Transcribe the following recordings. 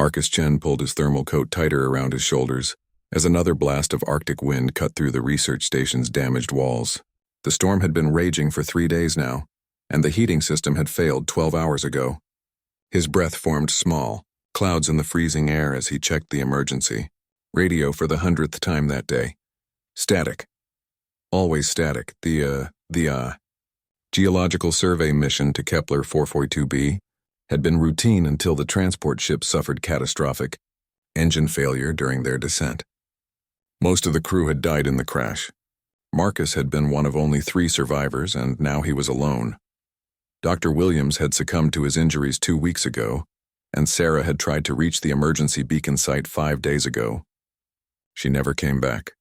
Marcus Chen pulled his thermal coat tighter around his shoulders as another blast of Arctic wind cut through the research station's damaged walls. The storm had been raging for 3 days now, and the heating system had failed 12 hours ago. His breath formed small, clouds in the freezing air as he checked the emergency. Radio for the 100th time that day. Static. Always static. The Geological Survey mission to Kepler 442b had been routine until the transport ship suffered catastrophic engine failure during their descent. Most of the crew had died in the crash. Marcus had been one of only 3 survivors, and now he was alone. Dr. Williams had succumbed to his injuries 2 weeks ago, and Sarah had tried to reach the emergency beacon site 5 days ago. She never came back.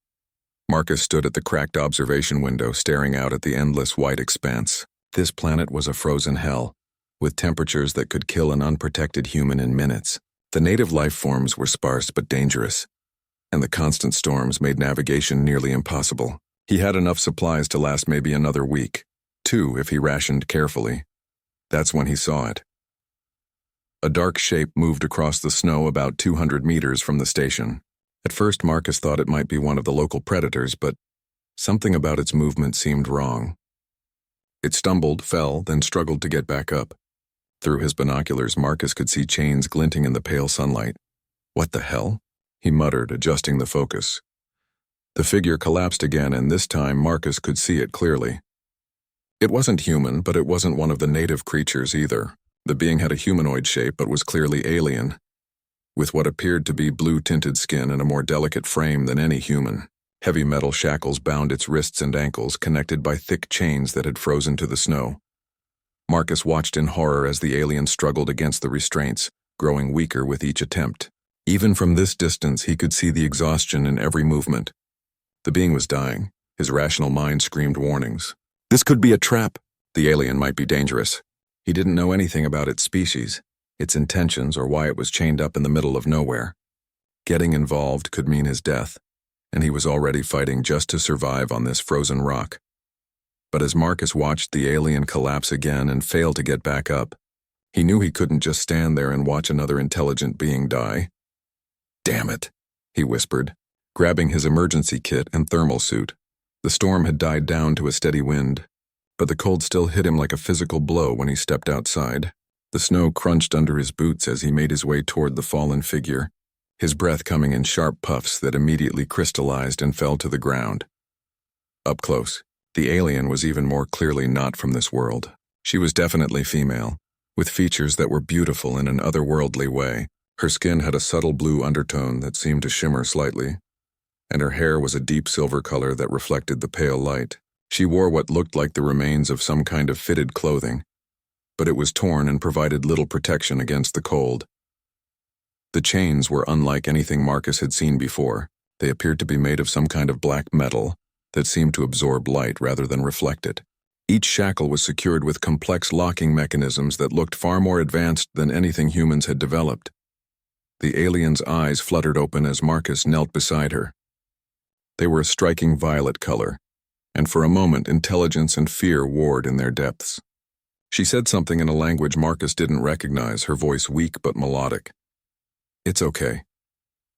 Marcus stood at the cracked observation window, staring out at the endless white expanse. This planet was a frozen hell, with temperatures that could kill an unprotected human in minutes. The native life forms were sparse but dangerous, and the constant storms made navigation nearly impossible. He had enough supplies to last maybe another week, 2 if he rationed carefully. That's when he saw it. A dark shape moved across the snow about 200 meters from the station. At first, Marcus thought it might be one of the local predators, but something about its movement seemed wrong. It stumbled, fell, then struggled to get back up. Through his binoculars, Marcus could see chains glinting in the pale sunlight. "What the hell?" he muttered, adjusting the focus. The figure collapsed again, and this time Marcus could see it clearly. It wasn't human, but it wasn't one of the native creatures either. The being had a humanoid shape but was clearly alien, with what appeared to be blue-tinted skin and a more delicate frame than any human. Heavy metal shackles bound its wrists and ankles, connected by thick chains that had frozen to the snow. Marcus watched in horror as the alien struggled against the restraints, growing weaker with each attempt. Even from this distance, he could see the exhaustion in every movement. The being was dying. His rational mind screamed warnings. This could be a trap. The alien might be dangerous. He didn't know anything about its species, its intentions, or why it was chained up in the middle of nowhere. Getting involved could mean his death, and he was already fighting just to survive on this frozen rock. But as Marcus watched the alien collapse again and fail to get back up, he knew he couldn't just stand there and watch another intelligent being die. "Damn it," he whispered, grabbing his emergency kit and thermal suit. The storm had died down to a steady wind, but the cold still hit him like a physical blow when he stepped outside. The snow crunched under his boots as he made his way toward the fallen figure, his breath coming in sharp puffs that immediately crystallized and fell to the ground. Up close, the alien was even more clearly not from this world. She was definitely female, with features that were beautiful in an otherworldly way. Her skin had a subtle blue undertone that seemed to shimmer slightly, and her hair was a deep silver color that reflected the pale light. She wore what looked like the remains of some kind of fitted clothing, but it was torn and provided little protection against the cold. The chains were unlike anything Marcus had seen before. They appeared to be made of some kind of black metal that seemed to absorb light rather than reflect it. Each shackle was secured with complex locking mechanisms that looked far more advanced than anything humans had developed. The alien's eyes fluttered open as Marcus knelt beside her. They were a striking violet color, and for a moment intelligence and fear warred in their depths. She said something in a language Marcus didn't recognize, her voice weak but melodic. "It's okay,"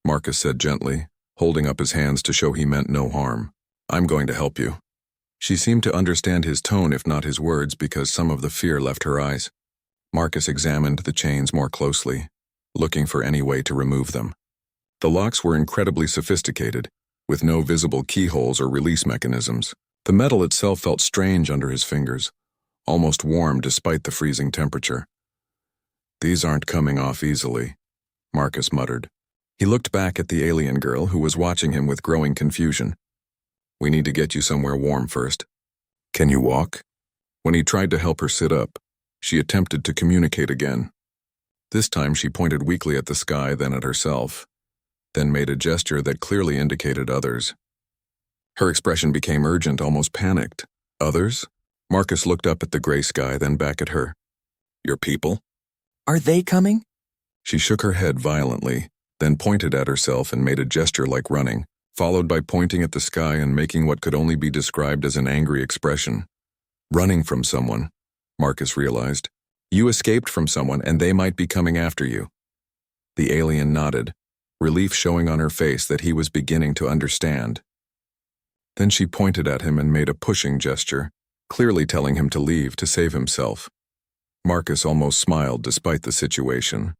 Marcus said gently, holding up his hands to show he meant no harm. "I'm going to help you." She seemed to understand his tone if not his words, because some of the fear left her eyes. Marcus examined the chains more closely, looking for any way to remove them. The locks were incredibly sophisticated, with no visible keyholes or release mechanisms. The metal itself felt strange under his fingers, almost warm despite the freezing temperature. "These aren't coming off easily," Marcus muttered. He looked back at the alien girl, who was watching him with growing confusion. "We need to get you somewhere warm first. Can you walk?" When he tried to help her sit up, she attempted to communicate again. This time she pointed weakly at the sky, then at herself, then made a gesture that clearly indicated others. Her expression became urgent, almost panicked. "Others?" Marcus looked up at the gray sky, then back at her. "Your people?" "Are they coming?" She shook her head violently, then pointed at herself and made a gesture like running, followed by pointing at the sky and making what could only be described as an angry expression. "Running from someone," Marcus realized. "You escaped from someone, and they might be coming after you." The alien nodded, relief showing on her face that he was beginning to understand. Then she pointed at him and made a pushing gesture, clearly telling him to leave to save himself. Marcus almost smiled despite the situation.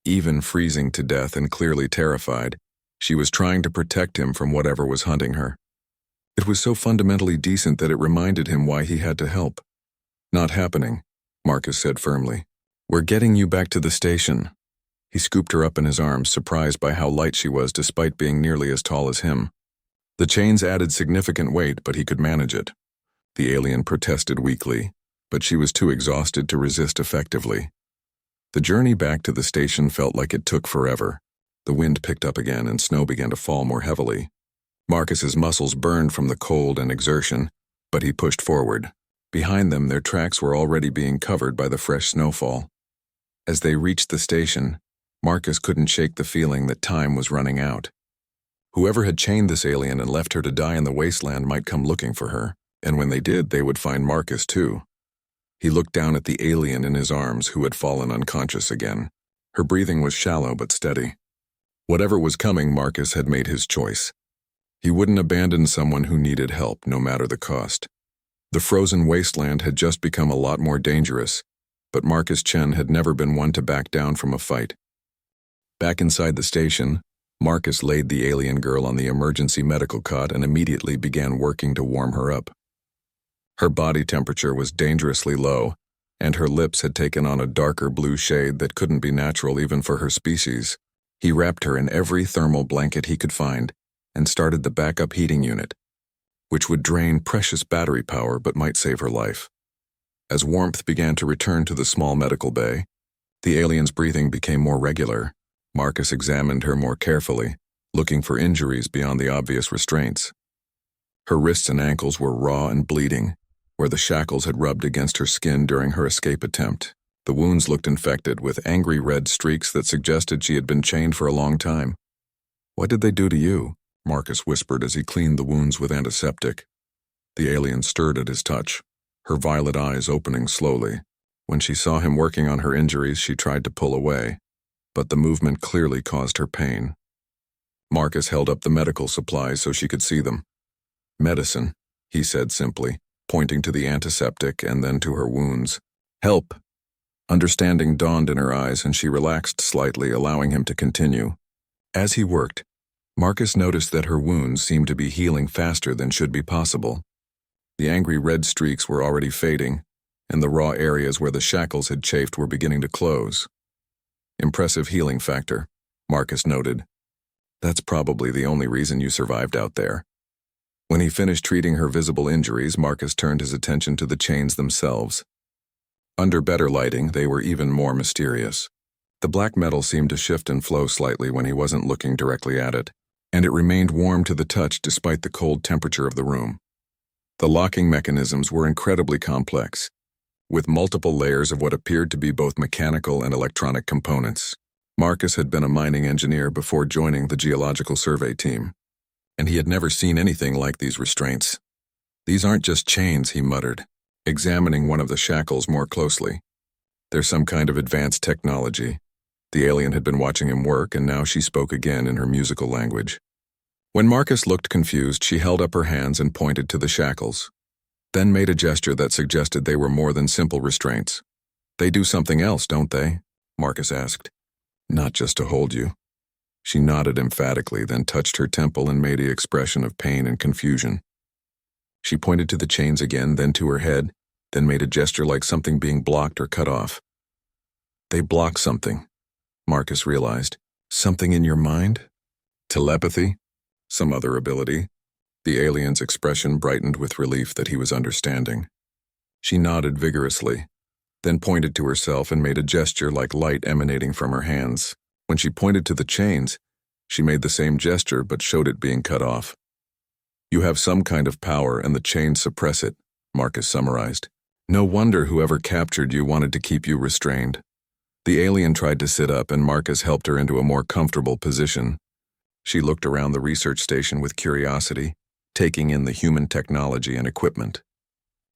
Even freezing to death and clearly terrified, she was trying to protect him from whatever was hunting her. It was so fundamentally decent that it reminded him why he had to help. "Not happening," Marcus said firmly. "We're getting you back to the station." He scooped her up in his arms, surprised by how light she was despite being nearly as tall as him. The chains added significant weight, but he could manage it. The alien protested weakly, but she was too exhausted to resist effectively. The journey back to the station felt like it took forever. The wind picked up again and snow began to fall more heavily. Marcus's muscles burned from the cold and exertion, but he pushed forward. Behind them, their tracks were already being covered by the fresh snowfall. As they reached the station, Marcus couldn't shake the feeling that time was running out. Whoever had chained this alien and left her to die in the wasteland might come looking for her, and when they did, they would find Marcus too. He looked down at the alien in his arms who had fallen unconscious again. Her breathing was shallow but steady. Whatever was coming, Marcus had made his choice. He wouldn't abandon someone who needed help, no matter the cost. The frozen wasteland had just become a lot more dangerous, but Marcus Chen had never been one to back down from a fight. Back inside the station, Marcus laid the alien girl on the emergency medical cot and immediately began working to warm her up. Her body temperature was dangerously low, and her lips had taken on a darker blue shade that couldn't be natural even for her species. He wrapped her in every thermal blanket he could find and started the backup heating unit, which would drain precious battery power but might save her life. As warmth began to return to the small medical bay, the alien's breathing became more regular. Marcus examined her more carefully, looking for injuries beyond the obvious restraints. Her wrists and ankles were raw and bleeding, where the shackles had rubbed against her skin during her escape attempt. The wounds looked infected with angry red streaks that suggested she had been chained for a long time. "What did they do to you?" Marcus whispered as he cleaned the wounds with antiseptic. The alien stirred at his touch, her violet eyes opening slowly. When she saw him working on her injuries, she tried to pull away, but the movement clearly caused her pain. Marcus held up the medical supplies so she could see them. "Medicine," he said simply, pointing to the antiseptic and then to her wounds. "Help." Understanding dawned in her eyes and she relaxed slightly, allowing him to continue. As he worked, Marcus noticed that her wounds seemed to be healing faster than should be possible. The angry red streaks were already fading, and the raw areas where the shackles had chafed were beginning to close. "Impressive healing factor," Marcus noted. "That's probably the only reason you survived out there." When he finished treating her visible injuries, Marcus turned his attention to the chains themselves. Under better lighting, they were even more mysterious. The black metal seemed to shift and flow slightly when he wasn't looking directly at it, and it remained warm to the touch despite the cold temperature of the room. The locking mechanisms were incredibly complex, with multiple layers of what appeared to be both mechanical and electronic components. Marcus had been a mining engineer before joining the geological survey team, and he had never seen anything like these restraints. "These aren't just chains," he muttered, examining one of the shackles more closely. "There's some kind of advanced technology." The alien had been watching him work, and now she spoke again in her musical language. When Marcus looked confused, she held up her hands and pointed to the shackles, then made a gesture that suggested they were more than simple restraints. "They do something else, don't they?" Marcus asked. "Not just to hold you." She nodded emphatically, then touched her temple and made an expression of pain and confusion. She pointed to the chains again, then to her head, then made a gesture like something being blocked or cut off. "They block something," Marcus realized. "Something in your mind? Telepathy? Some other ability?" The alien's expression brightened with relief that he was understanding. She nodded vigorously, then pointed to herself and made a gesture like light emanating from her hands. When she pointed to the chains, she made the same gesture but showed it being cut off. "You have some kind of power and the chains suppress it," Marcus summarized. "No wonder whoever captured you wanted to keep you restrained." The alien tried to sit up and Marcus helped her into a more comfortable position. She looked around the research station with curiosity, taking in the human technology and equipment.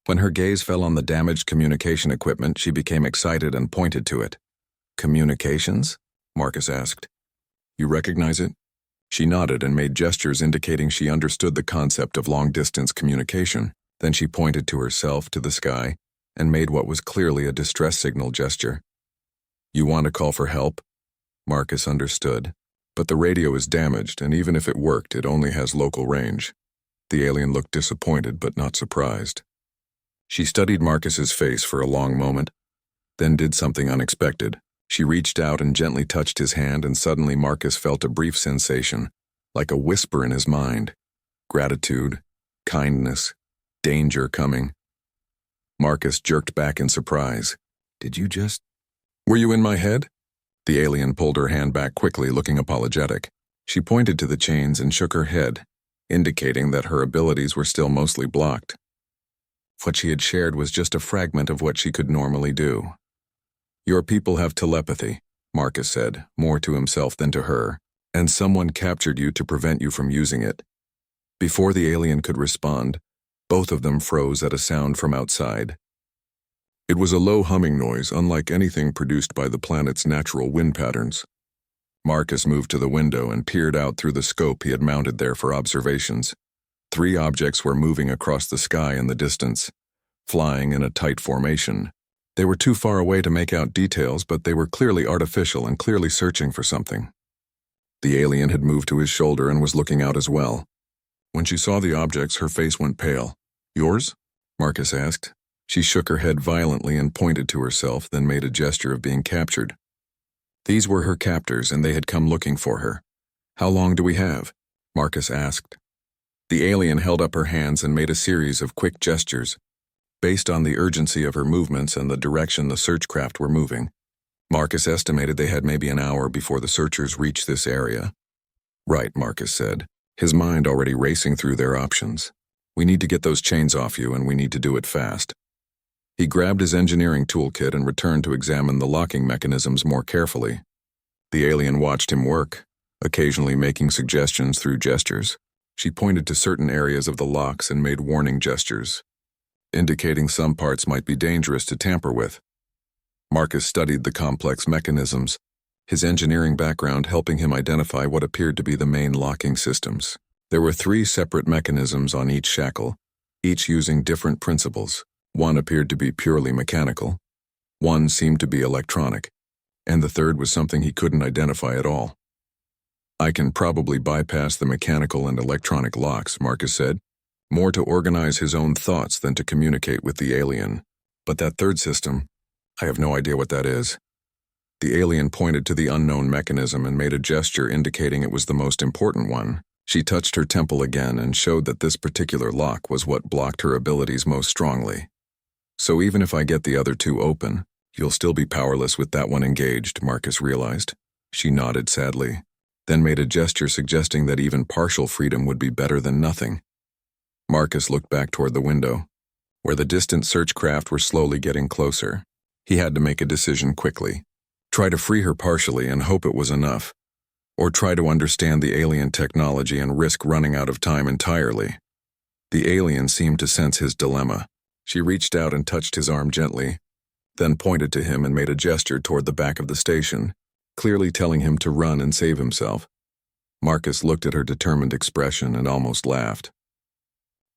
When her gaze fell on the damaged communication equipment, she became excited and pointed to it. "Communications?" Marcus asked. You recognize it? She nodded and made gestures indicating she understood the concept of long-distance communication. Then she pointed to herself, to the sky, and made what was clearly a distress signal gesture. You want to call for help? Marcus understood. But the radio is damaged, and even if it worked, it only has local range. The alien looked disappointed but not surprised. She studied Marcus's face for a long moment, then did something unexpected. She reached out and gently touched his hand, and suddenly Marcus felt a brief sensation, like a whisper in his mind. Gratitude, kindness, danger coming. Marcus jerked back in surprise. Did you just... Were you in my head? The alien pulled her hand back quickly, looking apologetic. She pointed to the chains and shook her head, indicating that her abilities were still mostly blocked. What she had shared was just a fragment of what she could normally do. Your people have telepathy, Marcus said, more to himself than to her, and someone captured you to prevent you from using it. Before the alien could respond, both of them froze at a sound from outside. It was a low humming noise, unlike anything produced by the planet's natural wind patterns. Marcus moved to the window and peered out through the scope he had mounted there for observations. 3 objects were moving across the sky in the distance, flying in a tight formation. They were too far away to make out details, but they were clearly artificial and clearly searching for something. The alien had moved to his shoulder and was looking out as well. When she saw the objects, her face went pale. Yours? Marcus asked. She shook her head violently and pointed to herself, then made a gesture of being captured. These were her captors, and they had come looking for her. How long do we have? Marcus asked. The alien held up her hands and made a series of quick gestures. Based on the urgency of her movements and the direction the search craft were moving, Marcus estimated they had maybe an hour before the searchers reached this area. Right, Marcus said, his mind already racing through their options. We need to get those chains off you, and we need to do it fast. He grabbed his engineering toolkit and returned to examine the locking mechanisms more carefully. The alien watched him work, occasionally making suggestions through gestures. She pointed to certain areas of the locks and made warning gestures, indicating some parts might be dangerous to tamper with. Marcus studied the complex mechanisms, his engineering background helping him identify what appeared to be the main locking systems. There were 3 separate mechanisms on each shackle, each using different principles. One appeared to be purely mechanical, one seemed to be electronic, and the third was something he couldn't identify at all. I can probably bypass the mechanical and electronic locks, Marcus said, more to organize his own thoughts than to communicate with the alien. But that third system, I have no idea what that is. The alien pointed to the unknown mechanism and made a gesture indicating it was the most important one. She touched her temple again and showed that this particular lock was what blocked her abilities most strongly. So even if I get the other 2 open, you'll still be powerless with that one engaged, Marcus realized. She nodded sadly, then made a gesture suggesting that even partial freedom would be better than nothing. Marcus looked back toward the window, where the distant search craft were slowly getting closer. He had to make a decision quickly. Try to free her partially and hope it was enough, or try to understand the alien technology and risk running out of time entirely. The alien seemed to sense his dilemma. She reached out and touched his arm gently, then pointed to him and made a gesture toward the back of the station, clearly telling him to run and save himself. Marcus looked at her determined expression and almost laughed.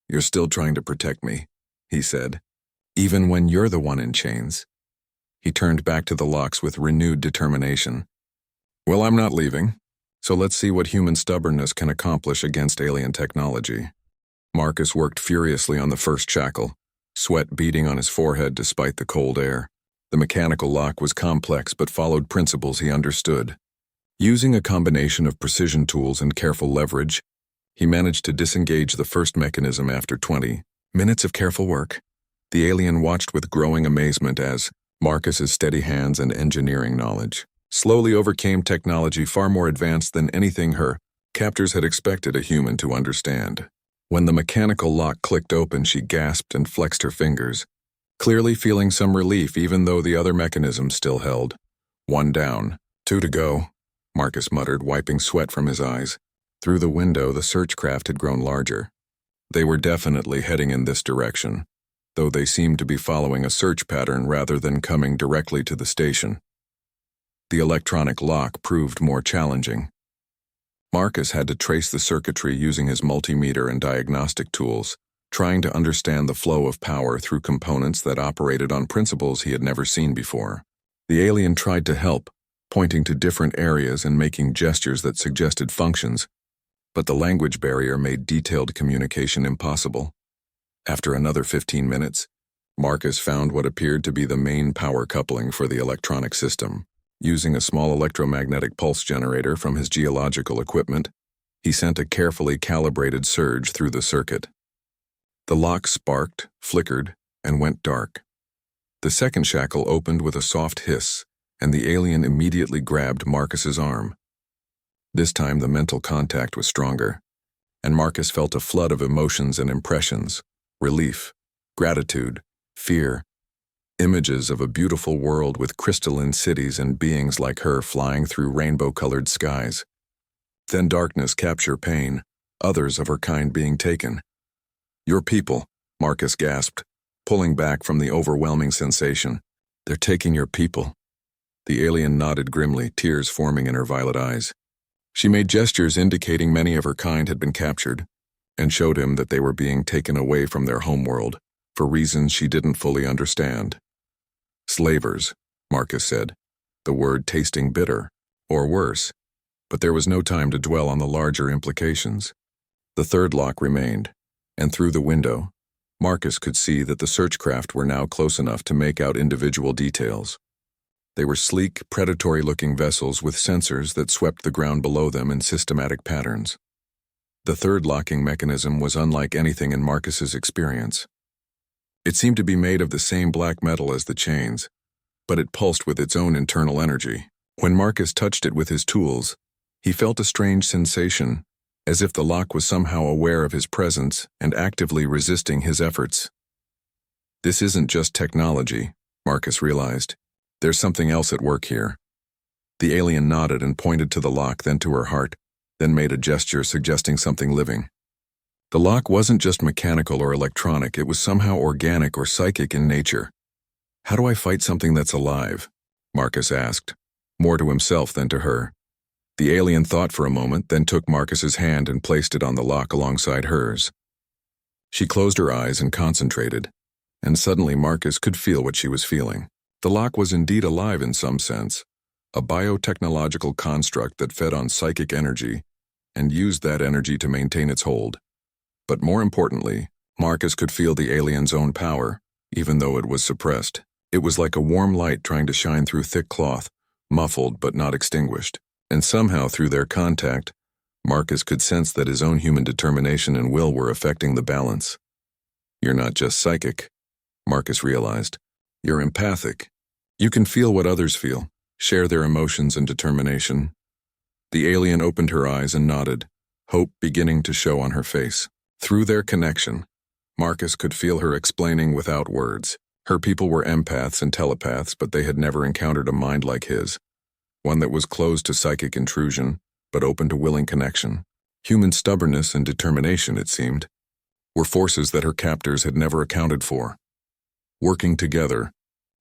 You're still trying to protect me, he said, even when you're the one in chains. He turned back to the locks with renewed determination. Well, I'm not leaving, so let's see what human stubbornness can accomplish against alien technology. Marcus worked furiously on the first shackle, sweat beading on his forehead despite the cold air. The mechanical lock was complex but followed principles he understood. Using a combination of precision tools and careful leverage, he managed to disengage the first mechanism after 20 minutes of careful work. The alien watched with growing amazement as Marcus's steady hands and engineering knowledge slowly overcame technology far more advanced than anything her captors had expected a human to understand. When the mechanical lock clicked open, she gasped and flexed her fingers, clearly feeling some relief even though the other mechanisms still held. 1 down, 2 to go, Marcus muttered, wiping sweat from his eyes. Through the window, the search craft had grown larger. They were definitely heading in this direction, though they seemed to be following a search pattern rather than coming directly to the station. The electronic lock proved more challenging. Marcus had to trace the circuitry using his multimeter and diagnostic tools, trying to understand the flow of power through components that operated on principles he had never seen before. The alien tried to help, pointing to different areas and making gestures that suggested functions, but the language barrier made detailed communication impossible. After another 15 minutes, Marcus found what appeared to be the main power coupling for the electronic system. Using a small electromagnetic pulse generator from his geological equipment, he sent a carefully calibrated surge through the circuit. The lock sparked, flickered, and went dark. The second shackle opened with a soft hiss, and the alien immediately grabbed Marcus's arm. This time the mental contact was stronger, and Marcus felt a flood of emotions and impressions: relief, gratitude, fear, images of a beautiful world with crystalline cities and beings like her flying through rainbow-colored skies. Then darkness captured pain, others of her kind being taken. "Your people," Marcus gasped, pulling back from the overwhelming sensation. "They're taking your people." The alien nodded grimly, tears forming in her violet eyes. She made gestures indicating many of her kind had been captured, and showed him that they were being taken away from their homeworld, for reasons she didn't fully understand. "Slavers," Marcus said, the word tasting bitter, or worse, but there was no time to dwell on the larger implications. The third lock remained, and through the window, Marcus could see that the search craft were now close enough to make out individual details. They were sleek, predatory-looking vessels with sensors that swept the ground below them in systematic patterns. The third locking mechanism was unlike anything in Marcus's experience. It seemed to be made of the same black metal as the chains, but it pulsed with its own internal energy. When Marcus touched it with his tools, he felt a strange sensation, as if the lock was somehow aware of his presence and actively resisting his efforts. This isn't just technology, Marcus realized. There's something else at work here. The alien nodded and pointed to the lock, then to her heart, then made a gesture suggesting something living. The lock wasn't just mechanical or electronic, it was somehow organic or psychic in nature. "How do I fight something that's alive?" Marcus asked, more to himself than to her. The alien thought for a moment, then took Marcus's hand and placed it on the lock alongside hers. She closed her eyes and concentrated, and suddenly Marcus could feel what she was feeling. The lock was indeed alive in some sense, a biotechnological construct that fed on psychic energy and used that energy to maintain its hold. But more importantly, Marcus could feel the alien's own power, even though it was suppressed. It was like a warm light trying to shine through thick cloth, muffled but not extinguished. And somehow through their contact, Marcus could sense that his own human determination and will were affecting the balance. "You're not just psychic," Marcus realized. "You're empathic. You can feel what others feel, share their emotions and determination." The alien opened her eyes and nodded, hope beginning to show on her face. Through their connection, Marcus could feel her explaining without words. Her people were empaths and telepaths, but they had never encountered a mind like his, one that was closed to psychic intrusion, but open to willing connection. Human stubbornness and determination, it seemed, were forces that her captors had never accounted for. Working together,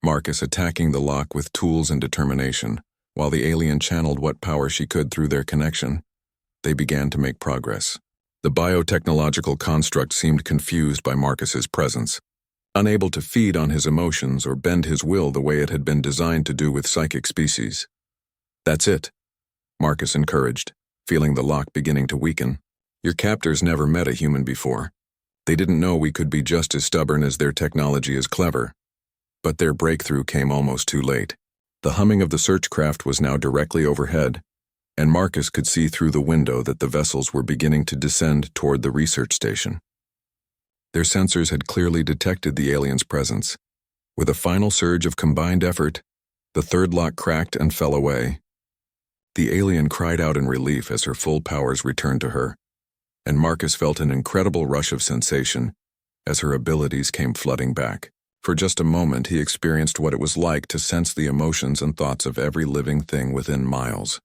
Marcus attacking the lock with tools and determination, while the alien channeled what power she could through their connection, they began to make progress. The biotechnological construct seemed confused by Marcus's presence, unable to feed on his emotions or bend his will the way it had been designed to do with psychic species. "That's it," Marcus encouraged, feeling the lock beginning to weaken. "Your captors never met a human before. They didn't know we could be just as stubborn as their technology is clever. But their breakthrough came almost too late." The humming of the search craft was now directly overhead, and Marcus could see through the window that the vessels were beginning to descend toward the research station. Their sensors had clearly detected the alien's presence. With a final surge of combined effort, the third lock cracked and fell away. The alien cried out in relief as her full powers returned to her, and Marcus felt an incredible rush of sensation as her abilities came flooding back. For just a moment he experienced what it was like to sense the emotions and thoughts of every living thing within miles.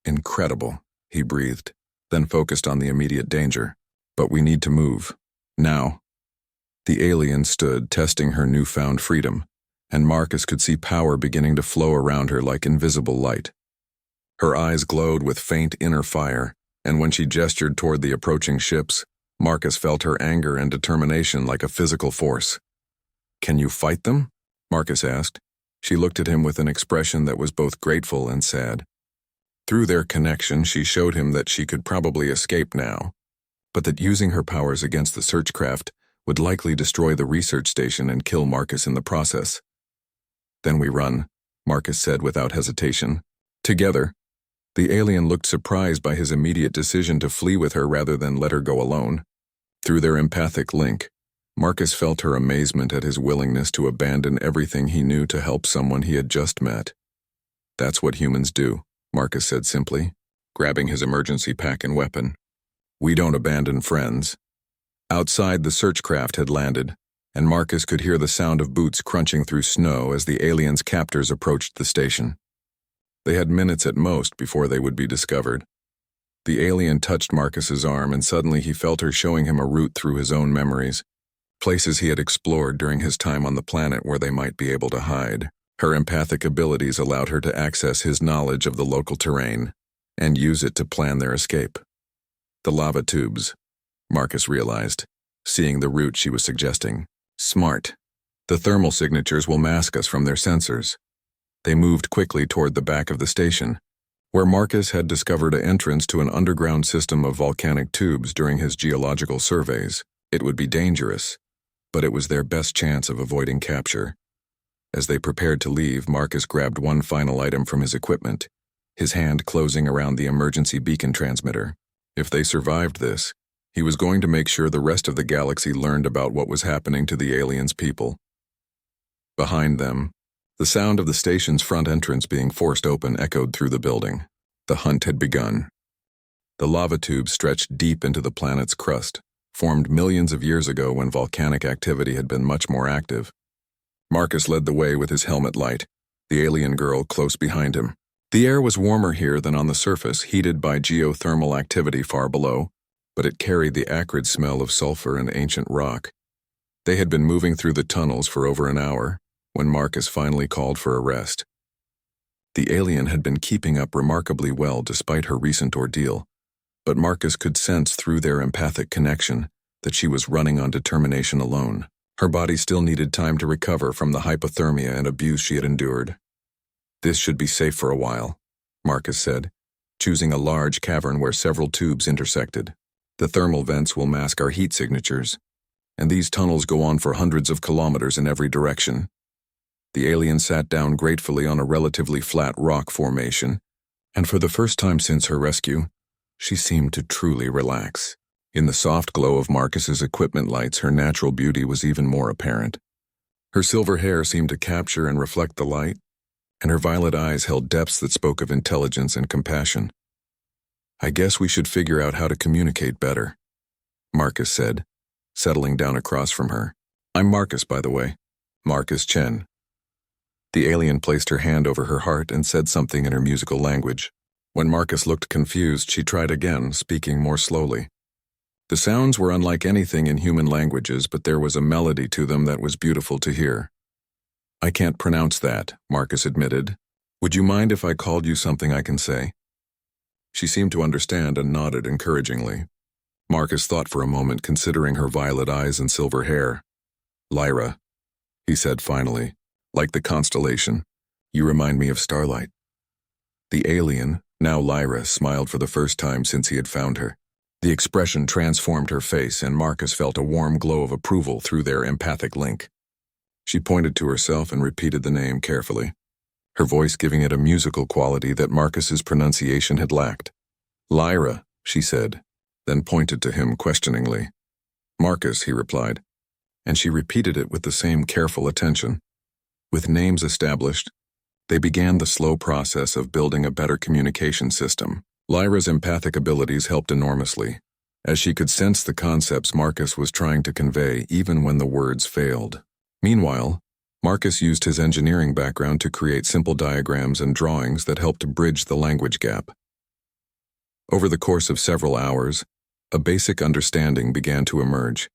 "Incredible," he breathed, then focused on the immediate danger. "But we need to move. Now." The alien stood, testing her newfound freedom, and Marcus could see power beginning to flow around her like invisible light. Her eyes glowed with faint inner fire, and when she gestured toward the approaching ships, Marcus felt her anger and determination like a physical force. "Can you fight them?" Marcus asked. She looked at him with an expression that was both grateful and sad. Through their connection, she showed him that she could probably escape now, but that using her powers against the search craft would likely destroy the research station and kill Marcus in the process. "Then we run," Marcus said without hesitation. "Together." The alien looked surprised by his immediate decision to flee with her rather than let her go alone. Through their empathic link, Marcus felt her amazement at his willingness to abandon everything he knew to help someone he had just met. "That's what humans do," Marcus said simply, grabbing his emergency pack and weapon. "We don't abandon friends." Outside, the search craft had landed, and Marcus could hear the sound of boots crunching through snow as the alien's captors approached the station. They had minutes at most before they would be discovered. The alien touched Marcus's arm, and suddenly he felt her showing him a route through his own memories, places he had explored during his time on the planet where they might be able to hide. Her empathic abilities allowed her to access his knowledge of the local terrain and use it to plan their escape. The lava tubes, Marcus realized, seeing the route she was suggesting. Smart. The thermal signatures will mask us from their sensors. They moved quickly toward the back of the station, where Marcus had discovered an entrance to an underground system of volcanic tubes during his geological surveys. It would be dangerous, but it was their best chance of avoiding capture. As they prepared to leave, Marcus grabbed one final item from his equipment, his hand closing around the emergency beacon transmitter. If they survived this, he was going to make sure the rest of the galaxy learned about what was happening to the aliens' people. Behind them, the sound of the station's front entrance being forced open echoed through the building. The hunt had begun. The lava tubes stretched deep into the planet's crust, formed millions of years ago when volcanic activity had been much more active. Marcus led the way with his helmet light, the alien girl close behind him. The air was warmer here than on the surface, heated by geothermal activity far below, but it carried the acrid smell of sulfur and ancient rock. They had been moving through the tunnels for over an hour when Marcus finally called for a rest. The alien had been keeping up remarkably well despite her recent ordeal, but Marcus could sense through their empathic connection that she was running on determination alone. Her body still needed time to recover from the hypothermia and abuse she had endured. "This should be safe for a while," Marcus said, choosing a large cavern where several tubes intersected. "The thermal vents will mask our heat signatures, and these tunnels go on for hundreds of kilometers in every direction." The alien sat down gratefully on a relatively flat rock formation, and for the first time since her rescue, she seemed to truly relax. In the soft glow of Marcus's equipment lights, her natural beauty was even more apparent. Her silver hair seemed to capture and reflect the light, and her violet eyes held depths that spoke of intelligence and compassion. "I guess we should figure out how to communicate better," Marcus said, settling down across from her. "I'm Marcus, by the way. Marcus Chen." The alien placed her hand over her heart and said something in her musical language. When Marcus looked confused, she tried again, speaking more slowly. The sounds were unlike anything in human languages, but there was a melody to them that was beautiful to hear. "I can't pronounce that," Marcus admitted. "Would you mind if I called you something I can say?" She seemed to understand and nodded encouragingly. Marcus thought for a moment, considering her violet eyes and silver hair. "Lyra," he said finally, "like the constellation, you remind me of starlight." The alien, now Lyra, smiled for the first time since he had found her. The expression transformed her face, and Marcus felt a warm glow of approval through their empathic link. She pointed to herself and repeated the name carefully, her voice giving it a musical quality that Marcus's pronunciation had lacked. "Lyra," she said, then pointed to him questioningly. "Marcus," he replied, and she repeated it with the same careful attention. With names established, they began the slow process of building a better communication system. Lyra's empathic abilities helped enormously, as she could sense the concepts Marcus was trying to convey even when the words failed. Meanwhile, Marcus used his engineering background to create simple diagrams and drawings that helped to bridge the language gap. Over the course of several hours, a basic understanding began to emerge.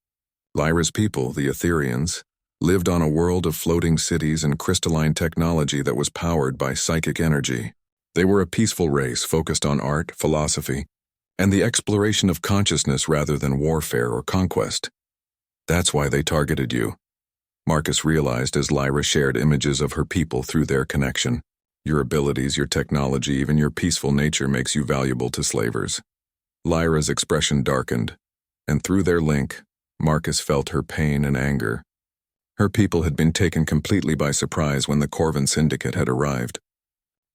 Lyra's people, the Etherians, lived on a world of floating cities and crystalline technology that was powered by psychic energy. They were a peaceful race focused on art, philosophy, and the exploration of consciousness rather than warfare or conquest. That's why they targeted you, Marcus realized as Lyra shared images of her people through their connection. Your abilities, your technology, even your peaceful nature makes you valuable to slavers. Lyra's expression darkened, and through their link, Marcus felt her pain and anger. Her people had been taken completely by surprise when the Corvin Syndicate had arrived.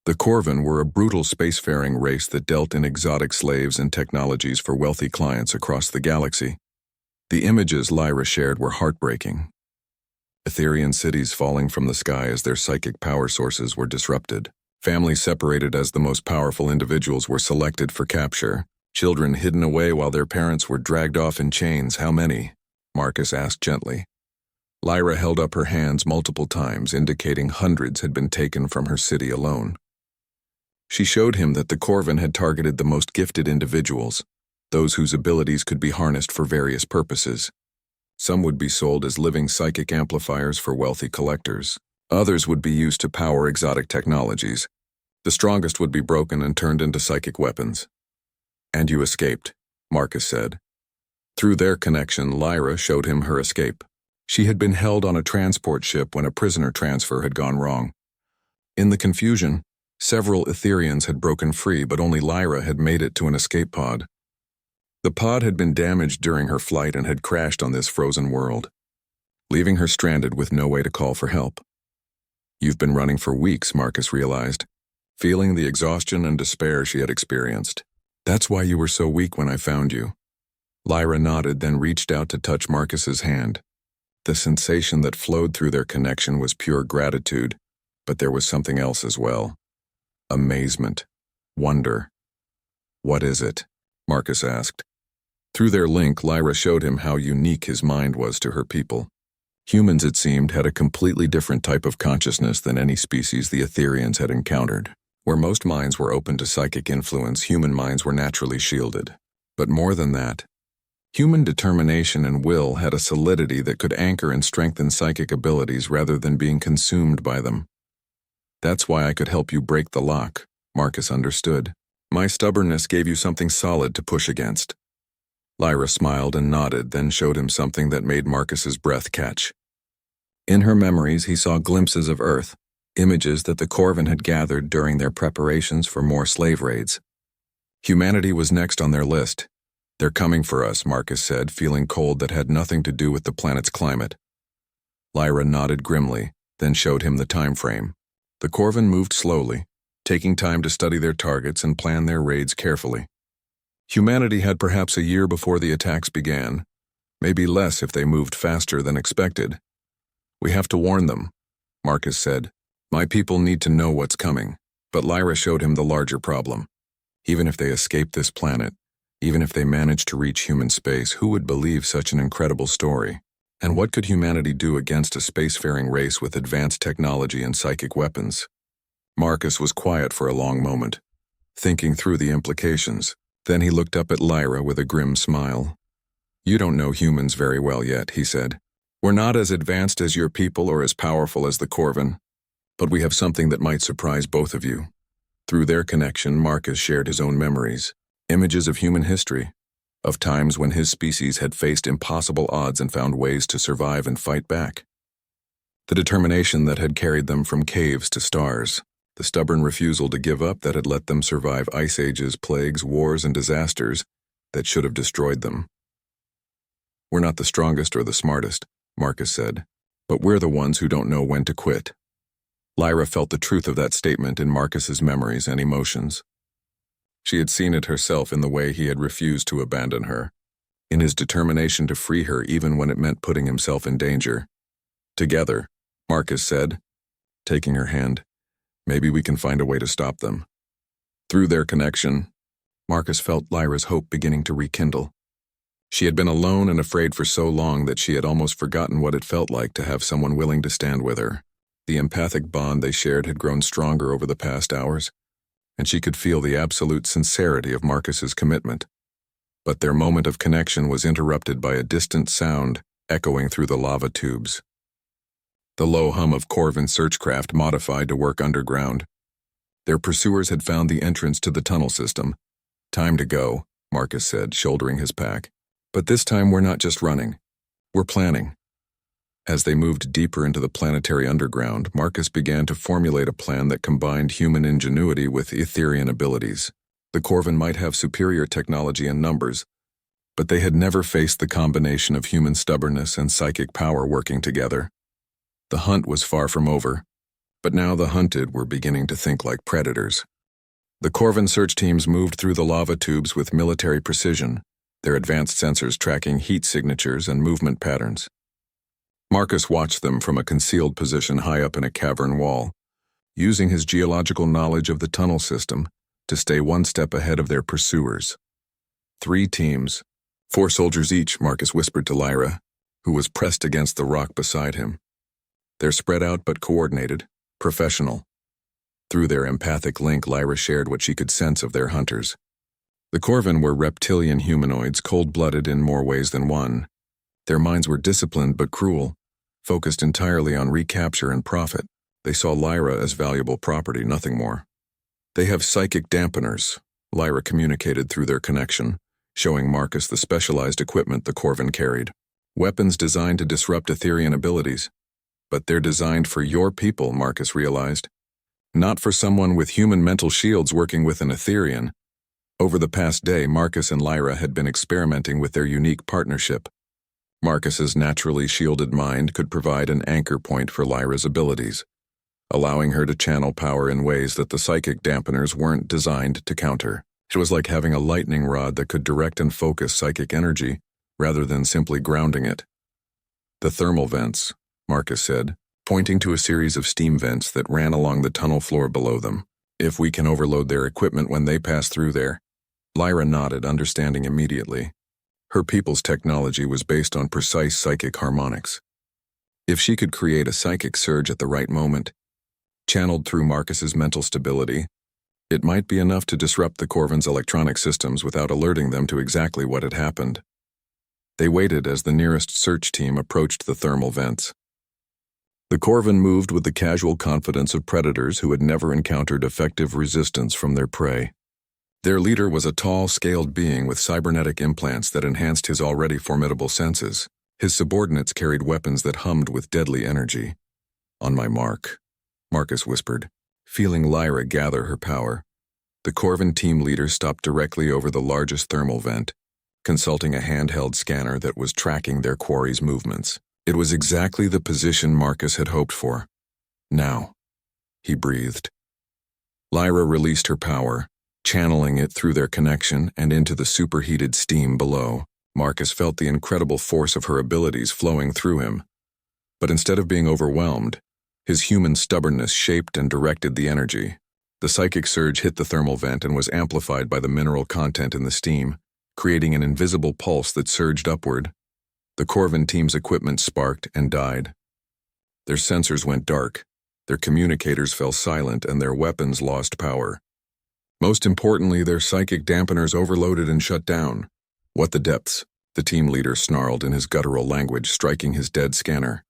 The Corvin were a brutal spacefaring race that dealt in exotic slaves and technologies for wealthy clients across the galaxy. The images Lyra shared were heartbreaking. Etherean cities falling from the sky as their psychic power sources were disrupted. Families separated as the most powerful individuals were selected for capture. Children hidden away while their parents were dragged off in chains. How many? Marcus asked gently. Lyra held up her hands multiple times, indicating hundreds had been taken from her city alone. She showed him that the Corvin had targeted the most gifted individuals, those whose abilities could be harnessed for various purposes. Some would be sold as living psychic amplifiers for wealthy collectors. Others would be used to power exotic technologies. The strongest would be broken and turned into psychic weapons. And you escaped, Marcus said. Through their connection, Lyra showed him her escape. She had been held on a transport ship when a prisoner transfer had gone wrong. In the confusion, several Etherians had broken free, but only Lyra had made it to an escape pod. The pod had been damaged during her flight and had crashed on this frozen world, leaving her stranded with no way to call for help. You've been running for weeks, Marcus realized, feeling the exhaustion and despair she had experienced. That's why you were so weak when I found you. Lyra nodded, then reached out to touch Marcus's hand. The sensation that flowed through their connection was pure gratitude, but there was something else as well. Amazement. Wonder. What is it? Marcus asked. Through their link, Lyra showed him how unique his mind was to her people. Humans, it seemed, had a completely different type of consciousness than any species the Etherians had encountered. Where most minds were open to psychic influence, human minds were naturally shielded. But more than that, human determination and will had a solidity that could anchor and strengthen psychic abilities rather than being consumed by them. That's why I could help you break the lock, Marcus understood. My stubbornness gave you something solid to push against. Lyra smiled and nodded, then showed him something that made Marcus's breath catch. In her memories, he saw glimpses of Earth, images that the Corvin had gathered during their preparations for more slave raids. Humanity was next on their list. They're coming for us, Marcus said, feeling cold that had nothing to do with the planet's climate. Lyra nodded grimly, then showed him the time frame. The Corvin moved slowly, taking time to study their targets and plan their raids carefully. Humanity had perhaps a year before the attacks began, maybe less if they moved faster than expected. We have to warn them, Marcus said. My people need to know what's coming. But Lyra showed him the larger problem. Even if they escape this planet, even if they manage to reach human space, who would believe such an incredible story? And what could humanity do against a spacefaring race with advanced technology and psychic weapons? Marcus was quiet for a long moment, thinking through the implications. Then he looked up at Lyra with a grim smile. You don't know humans very well yet, he said. We're not as advanced as your people or as powerful as the Corvin, but we have something that might surprise both of you. Through their connection, Marcus shared his own memories, images of human history, of times when his species had faced impossible odds and found ways to survive and fight back. The determination that had carried them from caves to stars, the stubborn refusal to give up that had let them survive ice ages, plagues, wars, and disasters that should have destroyed them. We're not the strongest or the smartest, Marcus said, but we're the ones who don't know when to quit. Lyra felt the truth of that statement in Marcus's memories and emotions. She had seen it herself in the way he had refused to abandon her, in his determination to free her even when it meant putting himself in danger. Together, Marcus said, taking her hand, maybe we can find a way to stop them. Through their connection, Marcus felt Lyra's hope beginning to rekindle. She had been alone and afraid for so long that she had almost forgotten what it felt like to have someone willing to stand with her. The empathic bond they shared had grown stronger over the past hours, and she could feel the absolute sincerity of Marcus's commitment. But their moment of connection was interrupted by a distant sound echoing through the lava tubes. the low hum of Corvin searchcraft modified to work underground. Their pursuers had found the entrance to the tunnel system. "Time to go," Marcus said, shouldering his pack. "But this time we're not just running. We're planning." As they moved deeper into the planetary underground, Marcus began to formulate a plan that combined human ingenuity with Etherian abilities. The Corvin might have superior technology and numbers, but they had never faced the combination of human stubbornness and psychic power working together. The hunt was far from over, but now the hunted were beginning to think like predators. The Corvin search teams moved through the lava tubes with military precision, their advanced sensors tracking heat signatures and movement patterns. Marcus watched them from a concealed position high up in a cavern wall, using his geological knowledge of the tunnel system to stay one step ahead of their pursuers. 3 teams, 4 soldiers each, Marcus whispered to Lyra, who was pressed against the rock beside him. They're spread out but coordinated, professional. Through their empathic link, Lyra shared what she could sense of their hunters. The Corvin were reptilian humanoids, cold-blooded in more ways than one. Their minds were disciplined but cruel, focused entirely on recapture and profit. They saw Lyra as valuable property, nothing more. "They have psychic dampeners," Lyra communicated through their connection, showing Marcus the specialized equipment the Corvin carried. "Weapons designed to disrupt Etherian abilities. But they're designed for your people," Marcus realized. "Not for someone with human mental shields working with an Etherian." Over the past day, Marcus and Lyra had been experimenting with their unique partnership. Marcus's naturally shielded mind could provide an anchor point for Lyra's abilities, allowing her to channel power in ways that the psychic dampeners weren't designed to counter. It was like having a lightning rod that could direct and focus psychic energy, rather than simply grounding it. "The thermal vents," Marcus said, pointing to a series of steam vents that ran along the tunnel floor below them. "If we can overload their equipment when they pass through there." Lyra nodded, understanding immediately. Her people's technology was based on precise psychic harmonics. If she could create a psychic surge at the right moment, channeled through Marcus's mental stability, it might be enough to disrupt the Corvin's electronic systems without alerting them to exactly what had happened. They waited as the nearest search team approached the thermal vents. The Corvin moved with the casual confidence of predators who had never encountered effective resistance from their prey. Their leader was a tall, scaled being with cybernetic implants that enhanced his already formidable senses. His subordinates carried weapons that hummed with deadly energy. "On my mark," Marcus whispered, feeling Lyra gather her power. The Corvin team leader stopped directly over the largest thermal vent, consulting a handheld scanner that was tracking their quarry's movements. It was exactly the position Marcus had hoped for. "Now," he breathed. Lyra released her power, channeling it through their connection and into the superheated steam below. Marcus felt the incredible force of her abilities flowing through him. But instead of being overwhelmed, his human stubbornness shaped and directed the energy. The psychic surge hit the thermal vent and was amplified by the mineral content in the steam, creating an invisible pulse that surged upward. The Corvin team's equipment sparked and died. Their sensors went dark, their communicators fell silent, and their weapons lost power. Most importantly, their psychic dampeners overloaded and shut down. "What the depths?" the team leader snarled in his guttural language, striking his dead scanner.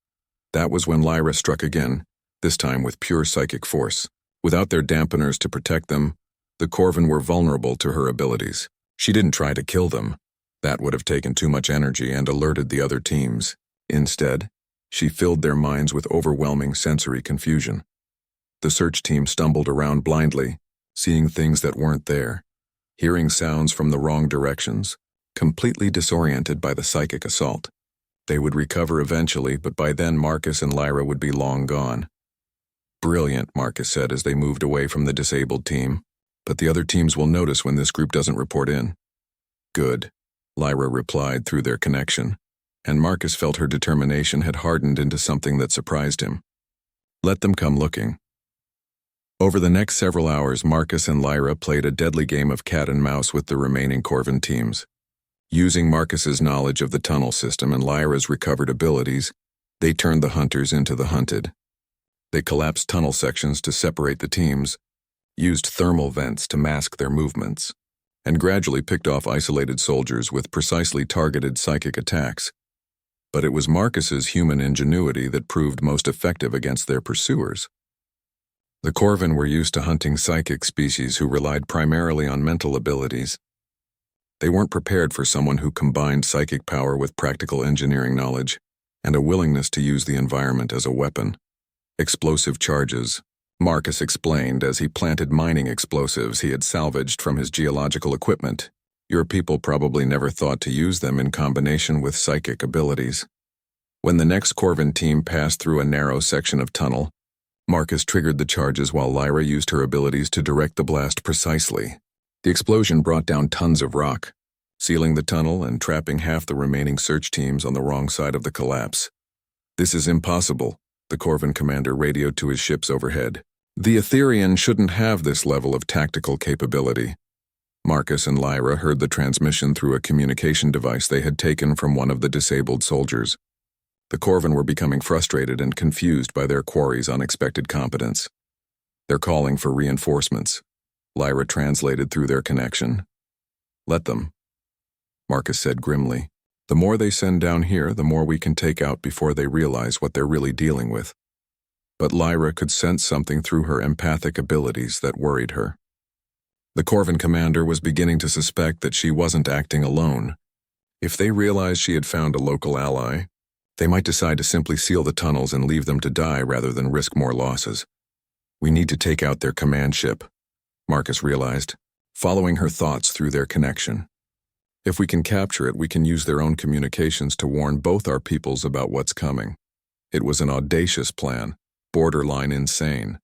That was when Lyra struck again, this time with pure psychic force. Without their dampeners to protect them, the Corvin were vulnerable to her abilities. She didn't try to kill them. That would have taken too much energy and alerted the other teams. Instead, she filled their minds with overwhelming sensory confusion. The search team stumbled around blindly, seeing things that weren't there, hearing sounds from the wrong directions, completely disoriented by the psychic assault. They would recover eventually, but by then Marcus and Lyra would be long gone. "Brilliant," Marcus said as they moved away from the disabled team. "But the other teams will notice when this group doesn't report in." "Good," Lyra replied through their connection, and Marcus felt her determination had hardened into something that surprised him. "Let them come looking." Over the next several hours, Marcus and Lyra played a deadly game of cat and mouse with the remaining Corvin teams. Using Marcus's knowledge of the tunnel system and Lyra's recovered abilities, they turned the hunters into the hunted. They collapsed tunnel sections to separate the teams, used thermal vents to mask their movements, and gradually picked off isolated soldiers with precisely targeted psychic attacks. But it was Marcus's human ingenuity that proved most effective against their pursuers. The Corvin were used to hunting psychic species who relied primarily on mental abilities. They weren't prepared for someone who combined psychic power with practical engineering knowledge and a willingness to use the environment as a weapon. Explosive charges, Marcus explained as he planted mining explosives he had salvaged from his geological equipment. Your people probably never thought to use them in combination with psychic abilities. When the next Corvin team passed through a narrow section of tunnel, Marcus triggered the charges while Lyra used her abilities to direct the blast precisely. The explosion brought down tons of rock, sealing the tunnel and trapping half the remaining search teams on the wrong side of the collapse. "This is impossible," the Corvin commander radioed to his ships overhead. "The Etherian shouldn't have this level of tactical capability." Marcus and Lyra heard the transmission through a communication device they had taken from one of the disabled soldiers. The Corvin were becoming frustrated and confused by their quarry's unexpected competence. "They're calling for reinforcements," Lyra translated through their connection. "Let them," Marcus said grimly. "The more they send down here, the more we can take out before they realize what they're really dealing with." But Lyra could sense something through her empathic abilities that worried her. The Corvin commander was beginning to suspect that she wasn't acting alone. If they realized she had found a local ally, they might decide to simply seal the tunnels and leave them to die rather than risk more losses. "We need to take out their command ship," Marcus realized, following her thoughts through their connection. "If we can capture it, we can use their own communications to warn both our peoples about what's coming." It was an audacious plan, borderline insane.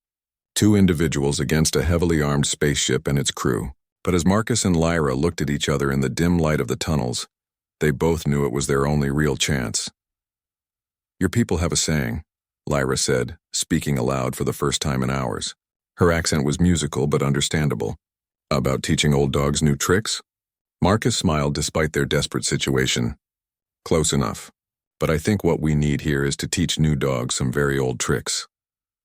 2 individuals against a heavily armed spaceship and its crew. But as Marcus and Lyra looked at each other in the dim light of the tunnels, they both knew it was their only real chance. "Your people have a saying," Lyra said, speaking aloud for the first time in hours. Her accent was musical but understandable. "About teaching old dogs new tricks?" Marcus smiled despite their desperate situation. "Close enough. But I think what we need here is to teach new dogs some very old tricks."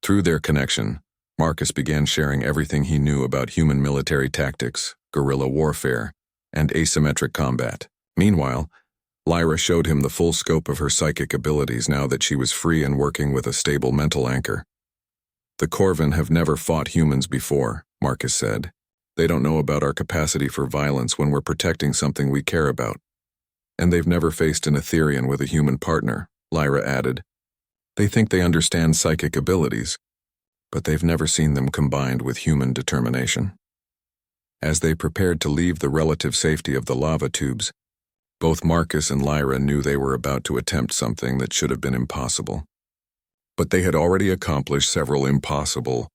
Through their connection, Marcus began sharing everything he knew about human military tactics, guerrilla warfare, and asymmetric combat. Meanwhile, Lyra showed him the full scope of her psychic abilities now that she was free and working with a stable mental anchor. "The Corvin have never fought humans before," Marcus said. "They don't know about our capacity for violence when we're protecting something we care about. And they've never faced an Etherian with a human partner," Lyra added. "They think they understand psychic abilities, but they've never seen them combined with human determination." As they prepared to leave the relative safety of the lava tubes, both Marcus and Lyra knew they were about to attempt something that should have been impossible. But they had already accomplished several impossible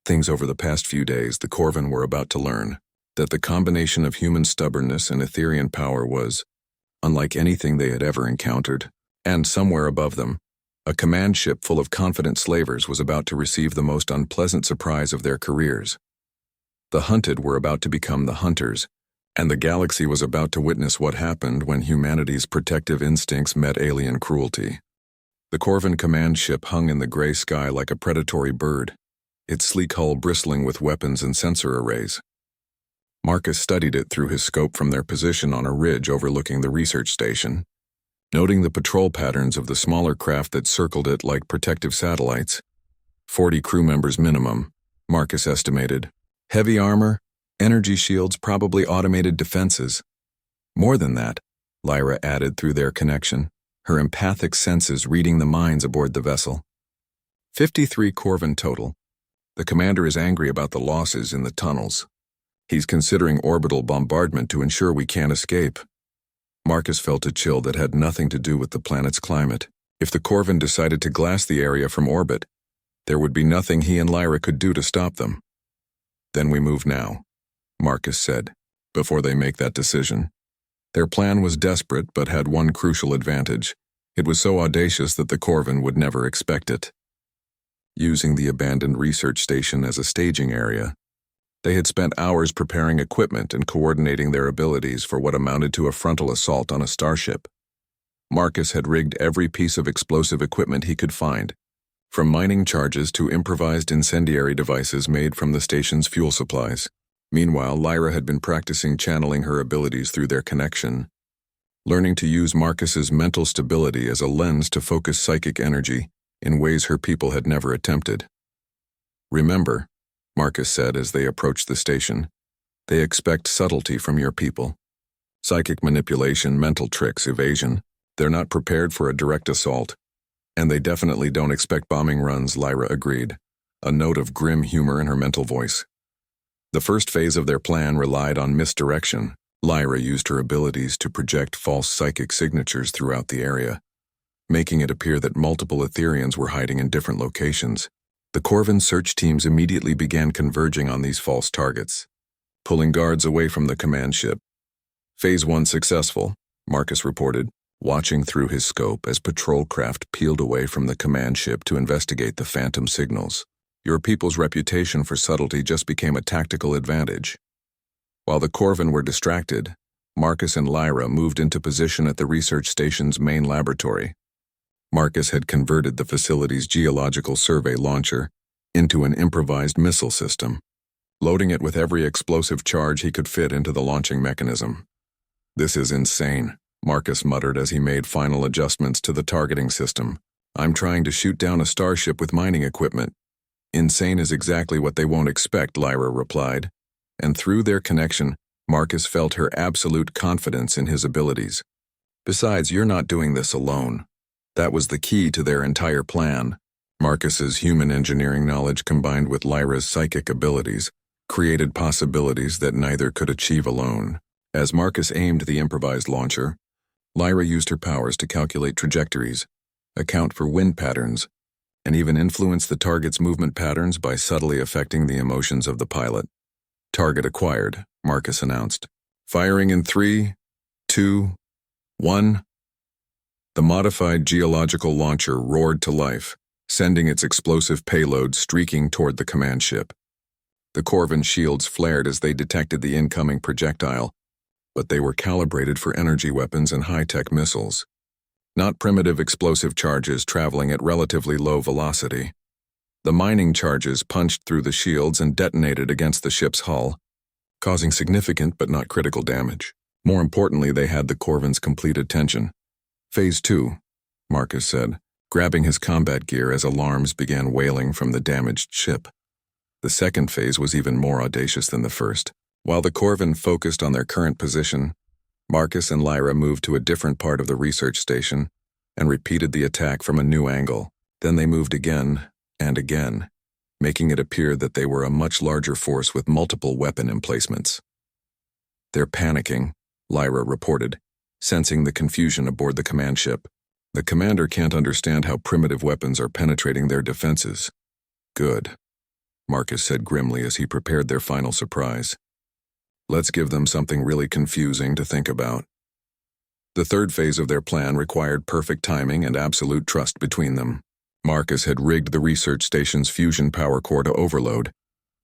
things over the past few days. The Corvin were about to learn that the combination of human stubbornness and Etherian power was unlike anything they had ever encountered. And somewhere above them, a command ship full of confident slavers was about to receive the most unpleasant surprise of their careers. The hunted were about to become the hunters, and the galaxy was about to witness what happened when humanity's protective instincts met alien cruelty. The Corvin command ship hung in the gray sky like a predatory bird, its sleek hull bristling with weapons and sensor arrays. Marcus studied it through his scope from their position on a ridge overlooking the research station. Noting the patrol patterns of the smaller craft that circled it like protective satellites. 40 crew members minimum, Marcus estimated. Heavy armor, energy shields, probably automated defenses. More than that, Lyra added through their connection, her empathic senses reading the minds aboard the vessel. 53 Corvin total. The commander is angry about the losses in the tunnels. He's considering orbital bombardment to ensure we can't escape. Marcus felt a chill that had nothing to do with the planet's climate. If the Corvin decided to glass the area from orbit, there would be nothing he and Lyra could do to stop them. "Then we move now," Marcus said, "before they make that decision." Their plan was desperate but had one crucial advantage. It was so audacious that the Corvin would never expect it. Using the abandoned research station as a staging area, they had spent hours preparing equipment and coordinating their abilities for what amounted to a frontal assault on a starship. Marcus had rigged every piece of explosive equipment he could find, from mining charges to improvised incendiary devices made from the station's fuel supplies. Meanwhile, Lyra had been practicing channeling her abilities through their connection. learning to use Marcus's mental stability as a lens to focus psychic energy in ways her people had never attempted. "Remember," Marcus said as they approached the station, "they expect subtlety from your people. Psychic manipulation, mental tricks, evasion. They're not prepared for a direct assault. And they definitely don't expect bombing runs," Lyra agreed, a note of grim humor in her mental voice. The first phase of their plan relied on misdirection. Lyra used her abilities to project false psychic signatures throughout the area, making it appear that multiple Etherians were hiding in different locations. The Corvin search teams immediately began converging on these false targets, pulling guards away from the command ship. "Phase 1 successful," Marcus reported, watching through his scope as patrol craft peeled away from the command ship to investigate the phantom signals. "Your people's reputation for subtlety just became a tactical advantage." While the Corvin were distracted, Marcus and Lyra moved into position at the research station's main laboratory. Marcus had converted the facility's geological survey launcher into an improvised missile system, loading it with every explosive charge he could fit into the launching mechanism. "This is insane," Marcus muttered as he made final adjustments to the targeting system. "I'm trying to shoot down a starship with mining equipment." "Insane is exactly what they won't expect," Lyra replied. And through their connection, Marcus felt her absolute confidence in his abilities. "Besides, you're not doing this alone." That was the key to their entire plan. Marcus's human engineering knowledge combined with Lyra's psychic abilities created possibilities that neither could achieve alone. As Marcus aimed the improvised launcher, Lyra used her powers to calculate trajectories, account for wind patterns, and even influence the target's movement patterns by subtly affecting the emotions of the pilot. "Target acquired," Marcus announced. "Firing in 3, 2, 1. The modified geological launcher roared to life, sending its explosive payload streaking toward the command ship. The Corvin shields flared as they detected the incoming projectile, but they were calibrated for energy weapons and high-tech missiles, not primitive explosive charges traveling at relatively low velocity. The mining charges punched through the shields and detonated against the ship's hull, causing significant but not critical damage. More importantly, they had the Corvin's complete attention. "Phase 2, Marcus said, grabbing his combat gear as alarms began wailing from the damaged ship. The second phase was even more audacious than the first. While the Corvin focused on their current position, Marcus and Lyra moved to a different part of the research station and repeated the attack from a new angle. Then they moved again and again, making it appear that they were a much larger force with multiple weapon emplacements. "They're panicking," Lyra reported, sensing the confusion aboard the command ship. "The commander can't understand how primitive weapons are penetrating their defenses." "Good," Marcus said grimly as he prepared their final surprise. "Let's give them something really confusing to think about." The third phase of their plan required perfect timing and absolute trust between them. Marcus had rigged the research station's fusion power core to overload,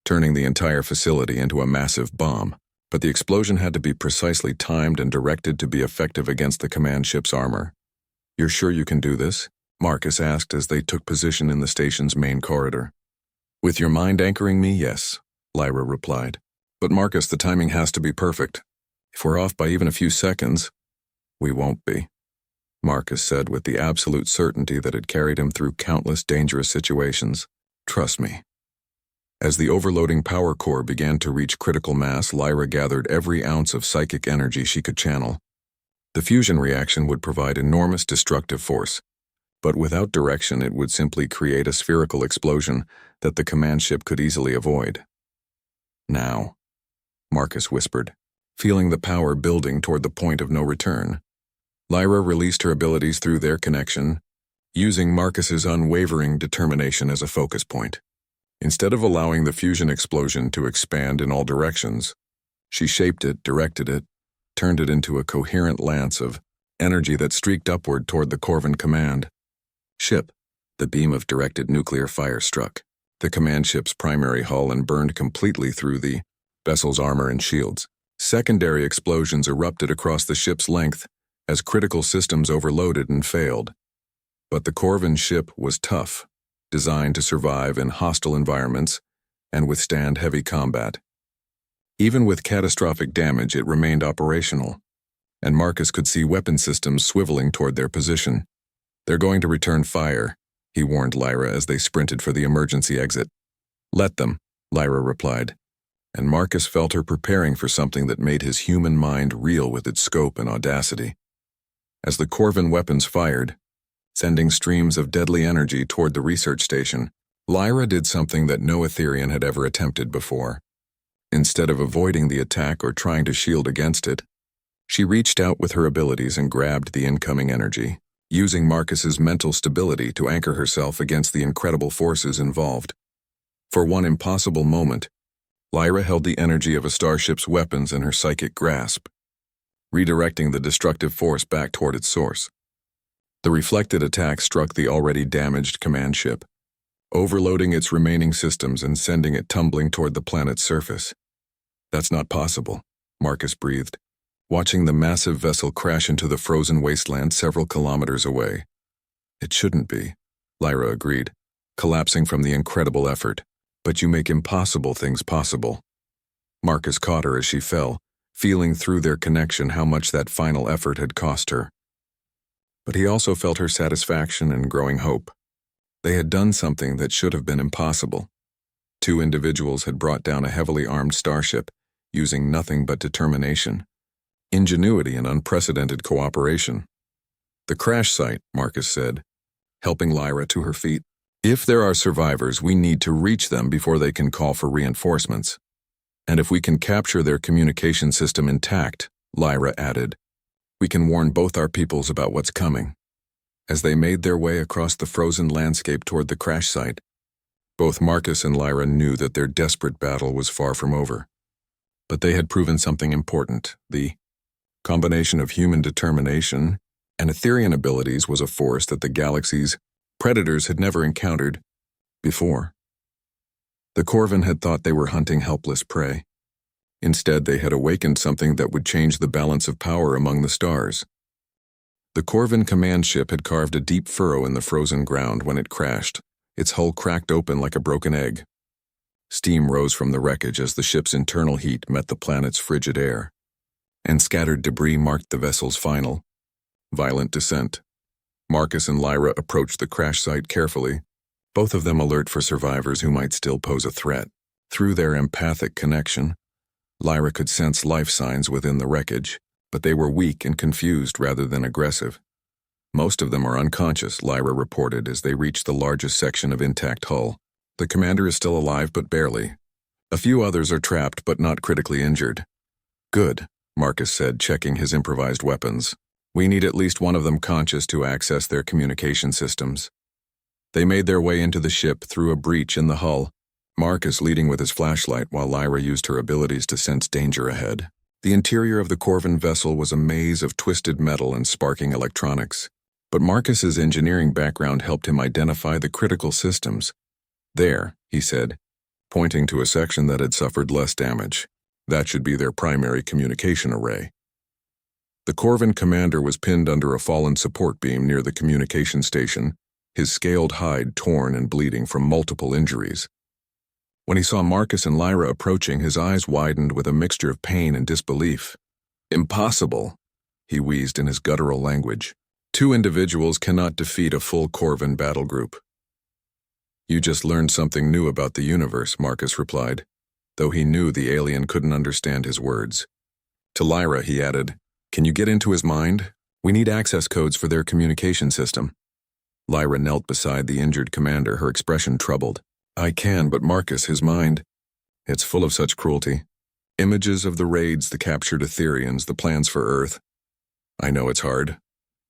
turning the entire facility into a massive bomb, but the explosion had to be precisely timed and directed to be effective against the command ship's armor. "You're sure you can do this?" Marcus asked as they took position in the station's main corridor. "With your mind anchoring me, yes," Lyra replied. "But Marcus, the timing has to be perfect. If we're off by even a few seconds, we won't be," Marcus said with the absolute certainty that had carried him through countless dangerous situations. "Trust me." As the overloading power core began to reach critical mass, Lyra gathered every ounce of psychic energy she could channel. The fusion reaction would provide enormous destructive force, but without direction it would simply create a spherical explosion that the command ship could easily avoid. "Now," Marcus whispered, feeling the power building toward the point of no return. Lyra released her abilities through their connection, using Marcus's unwavering determination as a focus point. Instead of allowing the fusion explosion to expand in all directions, she shaped it, directed it, turned it into a coherent lance of energy that streaked upward toward the Corvin command ship. The beam of directed nuclear fire struck the command ship's primary hull and burned completely through the vessel's armor and shields. Secondary explosions erupted across the ship's length as critical systems overloaded and failed. But the Corvin ship was tough, designed to survive in hostile environments and withstand heavy combat. Even with catastrophic damage, it remained operational. and Marcus could see weapon systems swiveling toward their position. "They're going to return fire," he warned Lyra as they sprinted for the emergency exit. "Let them," Lyra replied, and Marcus felt her preparing for something that made his human mind reel with its scope and audacity. As the Corvin weapons fired, sending streams of deadly energy toward the research station, Lyra did something that no Etherian had ever attempted before. Instead of avoiding the attack or trying to shield against it, she reached out with her abilities and grabbed the incoming energy, using Marcus's mental stability to anchor herself against the incredible forces involved. For one impossible moment, Lyra held the energy of a starship's weapons in her psychic grasp, redirecting the destructive force back toward its source. The reflected attack struck the already damaged command ship, overloading its remaining systems and sending it tumbling toward the planet's surface. "That's not possible," Marcus breathed, watching the massive vessel crash into the frozen wasteland several kilometers away. "It shouldn't be," Lyra agreed, collapsing from the incredible effort. "But you make impossible things possible." Marcus caught her as she fell, feeling through their connection how much that final effort had cost her. But he also felt her satisfaction and growing hope. They had done something that should have been impossible. Two individuals had brought down a heavily armed starship, using nothing but determination, ingenuity, and unprecedented cooperation. "The crash site," Marcus said, helping Lyra to her feet. "If there are survivors, we need to reach them before they can call for reinforcements. And if we can capture their communication system intact," Lyra added, "we can warn both our peoples about what's coming." As they made their way across the frozen landscape toward the crash site, both Marcus and Lyra knew that their desperate battle was far from over. But they had proven something important. The combination of human determination and Etherian abilities was a force that the galaxy's predators had never encountered before. The Corvin had thought they were hunting helpless prey. Instead, they had awakened something that would change the balance of power among the stars. The Corvin command ship had carved a deep furrow in the frozen ground when it crashed, its hull cracked open like a broken egg. Steam rose from the wreckage as the ship's internal heat met the planet's frigid air, and scattered debris marked the vessel's final, violent descent. Marcus and Lyra approached the crash site carefully, both of them alert for survivors who might still pose a threat. Through their empathic connection, Lyra could sense life signs within the wreckage, but they were weak and confused rather than aggressive. "Most of them are unconscious," Lyra reported as they reached the largest section of intact hull. "The commander is still alive, but barely. A few others are trapped but not critically injured." "Good," Marcus said, checking his improvised weapons. "We need at least one of them conscious to access their communication systems." They made their way into the ship through a breach in the hull, Marcus leading with his flashlight while Lyra used her abilities to sense danger ahead. The interior of the Corvin vessel was a maze of twisted metal and sparking electronics, but Marcus's engineering background helped him identify the critical systems. "There," he said, pointing to a section that had suffered less damage. "That should be their primary communication array." The Corvin commander was pinned under a fallen support beam near the communication station, his scaled hide torn and bleeding from multiple injuries. When he saw Marcus and Lyra approaching, his eyes widened with a mixture of pain and disbelief. "Impossible," he wheezed in his guttural language. "Two individuals cannot defeat a full Corvin battle group." "You just learned something new about the universe," Marcus replied, though he knew the alien couldn't understand his words. To Lyra, he added, "Can you get into his mind? We need access codes for their communication system." Lyra knelt beside the injured commander, her expression troubled. "I can, but Marcus, his mind, it's full of such cruelty. Images of the raids, the captured Etherians, the plans for Earth." "I know it's hard,"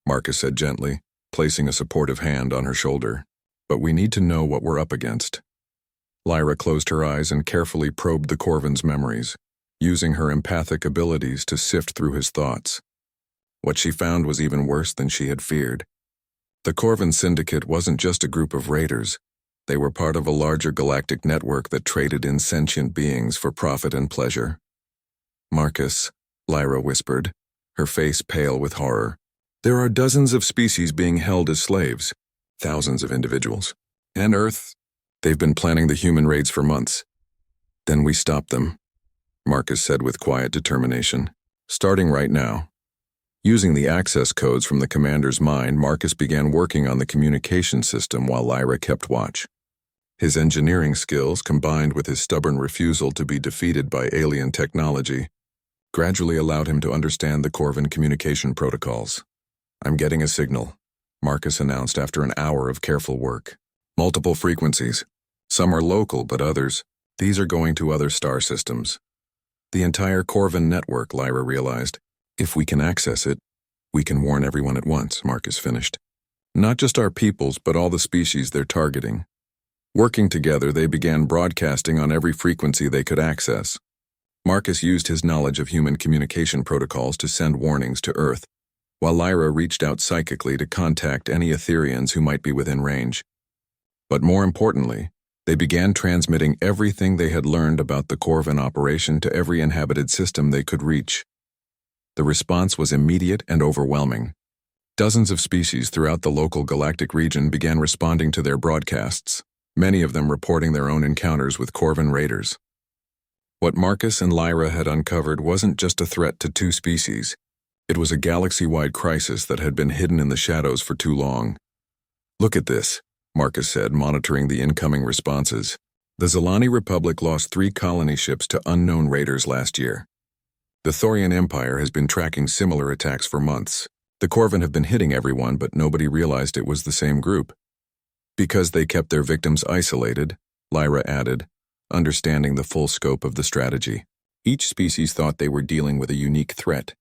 Marcus said gently, placing a supportive hand on her shoulder. "But we need to know what we're up against." Lyra closed her eyes and carefully probed the Corvin's memories, using her empathic abilities to sift through his thoughts. What she found was even worse than she had feared. The Corvin Syndicate wasn't just a group of raiders. They were part of a larger galactic network that traded in sentient beings for profit and pleasure. "Marcus," Lyra whispered, her face pale with horror, "there are dozens of species being held as slaves, thousands of individuals. And Earth, they've been planning the human raids for months. Then we stop them," Marcus said with quiet determination. "Starting right now." Using the access codes from the commander's mind, Marcus began working on the communication system while Lyra kept watch. His engineering skills, combined with his stubborn refusal to be defeated by alien technology, gradually allowed him to understand the Corvan communication protocols. "I'm getting a signal," Marcus announced after an hour of careful work. "Multiple frequencies. Some are local, but others, these are going to other star systems." The entire Corvan network, Lyra realized. "If we can access it, we can warn everyone at once," Marcus finished. "Not just our peoples, but all the species they're targeting." Working together, they began broadcasting on every frequency they could access. Marcus used his knowledge of human communication protocols to send warnings to Earth, while Lyra reached out psychically to contact any Etherians who might be within range. But more importantly, they began transmitting everything they had learned about the Corvan operation to every inhabited system they could reach. The response was immediate and overwhelming. Dozens of species throughout the local galactic region began responding to their broadcasts, many of them reporting their own encounters with Corvan raiders. What Marcus and Lyra had uncovered wasn't just a threat to two species. It was a galaxy-wide crisis that had been hidden in the shadows for too long. "Look at this," Marcus said, monitoring the incoming responses. "The Zilani Republic lost 3 colony ships to unknown raiders last year. The Thorian Empire has been tracking similar attacks for months. The Corvan have been hitting everyone, but nobody realized it was the same group. Because they kept their victims isolated," Lyra added, understanding the full scope of the strategy. Each species thought they were dealing with a unique threat.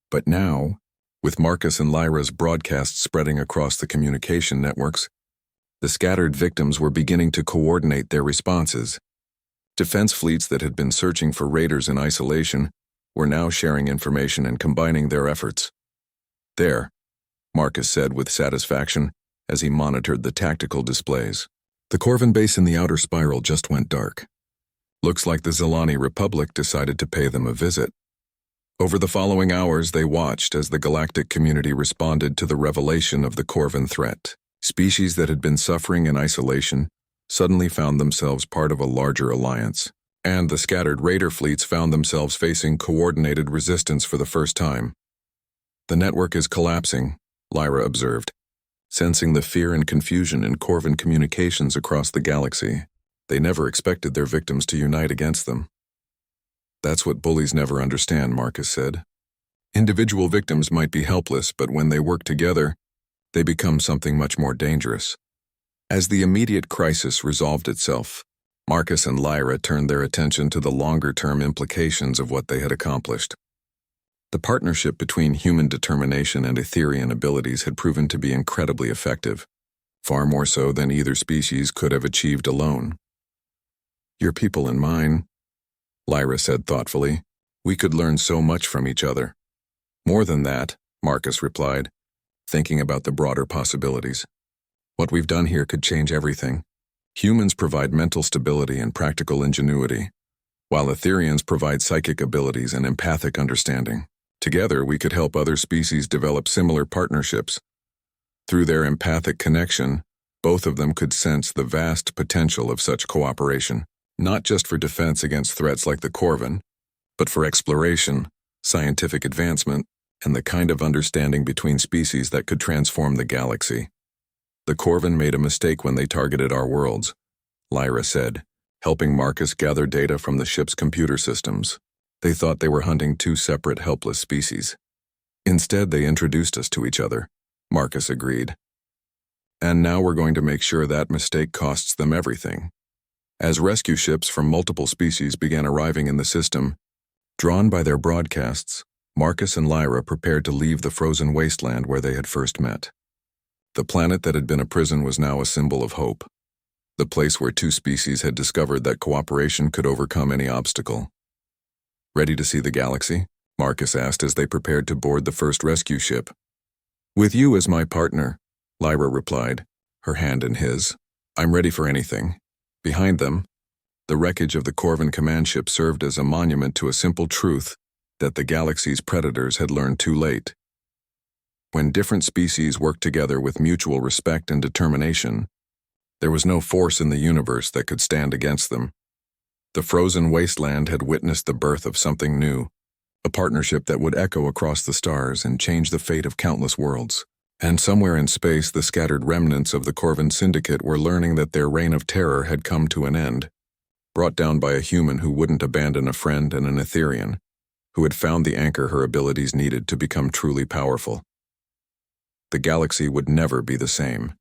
But now, with Marcus and Lyra's broadcasts spreading across the communication networks, the scattered victims were beginning to coordinate their responses. Defense fleets that had been searching for raiders in isolation were now sharing information and combining their efforts. "There," Marcus said with satisfaction as he monitored the tactical displays. "The Corvan base in the outer spiral just went dark. Looks like the Zilani Republic decided to pay them a visit." Over the following hours, they watched as the galactic community responded to the revelation of the Corvan threat. Species that had been suffering in isolation suddenly found themselves part of a larger alliance, and the scattered raider fleets found themselves facing coordinated resistance for the first time. "The network is collapsing," Lyra observed, sensing the fear and confusion in Corvan communications across the galaxy. They never expected their victims to unite against them. "That's what bullies never understand," Marcus said. "Individual victims might be helpless, but when they work together, they become something much more dangerous." As the immediate crisis resolved itself, Marcus and Lyra turned their attention to the longer-term implications of what they had accomplished. The partnership between human determination and Etherian abilities had proven to be incredibly effective, far more so than either species could have achieved alone. "Your people and mine," Lyra said thoughtfully. "We could learn so much from each other." "More than that," Marcus replied, thinking about the broader possibilities. "What we've done here could change everything. Humans provide mental stability and practical ingenuity, while Etherians provide psychic abilities and empathic understanding. Together, we could help other species develop similar partnerships. Through their empathic connection, both of them could sense the vast potential of such cooperation, not just for defense against threats like the Corvan, but for exploration, scientific advancement, and the kind of understanding between species that could transform the galaxy. The Corvan made a mistake when they targeted our worlds," Lyra said, helping Marcus gather data from the ship's computer systems. "They thought they were hunting 2 separate helpless species. Instead, they introduced us to each other," Marcus agreed. "And now we're going to make sure that mistake costs them everything." As rescue ships from multiple species began arriving in the system, drawn by their broadcasts, Marcus and Lyra prepared to leave the frozen wasteland where they had first met. The planet that had been a prison was now a symbol of hope, the place where 2 species had discovered that cooperation could overcome any obstacle. "Ready to see the galaxy?" Marcus asked as they prepared to board the first rescue ship. "With you as my partner," Lyra replied, her hand in his. "I'm ready for anything." Behind them, the wreckage of the Corvan command ship served as a monument to a simple truth that the galaxy's predators had learned too late. When different species worked together with mutual respect and determination, there was no force in the universe that could stand against them. The frozen wasteland had witnessed the birth of something new, a partnership that would echo across the stars and change the fate of countless worlds. And somewhere in space, the scattered remnants of the Corvin Syndicate were learning that their reign of terror had come to an end, brought down by a human who wouldn't abandon a friend and an Etherean, who had found the anchor her abilities needed to become truly powerful. The galaxy would never be the same.